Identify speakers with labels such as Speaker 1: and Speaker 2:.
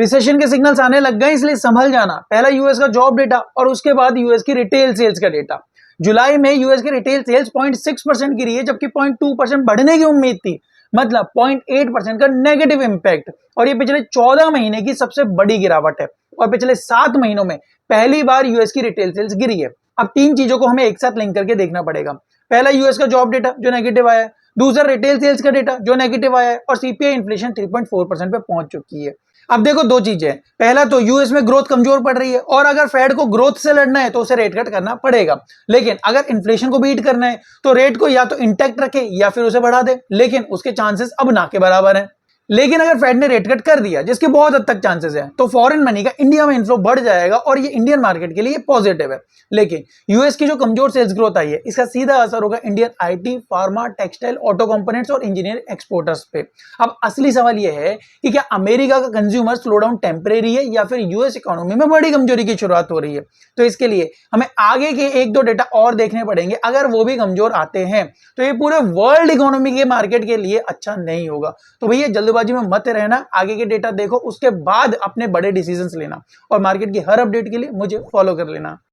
Speaker 1: Recession के signals आने लग गए, इसलिए संभल जाना। पहला यूएस का जॉब डेटा और उसके बाद यूएस की रिटेल सेल्स का डेटा। जुलाई में यूएस की रिटेल सेल्स 0.6% गिरी है, जबकि 0.2% बढ़ने की उम्मीद थी, मतलब 0.8% का नेगेटिव इंपैक्ट। और ये पिछले 14 महीने की सबसे बड़ी गिरावट है और पिछले 7 महीनों में पहली बार यूएस की रिटेल सेल्स गिरी है। अब तीन चीजों को हमें एक साथ लिंक करके देखना पड़ेगा। पहला यूएस का जॉब डेटा जो नेगेटिव आया है, दूसरा रिटेल सेल्स का डेटा जो नेगेटिव आया है, और सीपीआई इन्फ्लेशन 3.4% पे पहुंच चुकी है। अब देखो दो चीजें, पहला तो यूएस में ग्रोथ कमजोर पड़ रही है और अगर फेड को ग्रोथ से लड़ना है तो उसे रेट कट करना पड़ेगा। लेकिन अगर इन्फ्लेशन को बीट करना है तो रेट को या तो इंटैक्ट रखे या फिर उसे बढ़ा दे, लेकिन उसके चांसेस अब ना के बराबर हैं। लेकिन अगर फेड ने रेट कट कर दिया, जिसके बहुत हद तक चांसेस है, तो फॉरेन मनी का इंडिया में इन्फ्लो बढ़ जाएगा और ये इंडियन मार्केट के लिए पॉजिटिव है। लेकिन यूएस की जो कमजोर सेल्स ग्रोथ आई है, इसका सीधा असर होगा Indian IT, pharma, textile, auto components और इंजीनियरिंग एक्सपोर्टर्स पे। अब असली सवाल यह है कि क्या अमेरिका का कंज्यूमर स्लोडाउन टेम्परेरी है या फिर यूएस इकोनॉमी में बड़ी कमजोरी की शुरुआत हो रही है। तो इसके लिए हमें आगे के एक दो डेटा और देखने पड़ेंगे। अगर वो भी कमजोर आते हैं तो ये पूरे वर्ल्ड इकोनॉमी के मार्केट के लिए अच्छा नहीं होगा। तो भैया जल्दबाजी में मत रहना, आगे के डेटा देखो, उसके बाद अपने बड़े डिसीजंस लेना और मार्केट की हर अपडेट के लिए मुझे फॉलो कर लेना।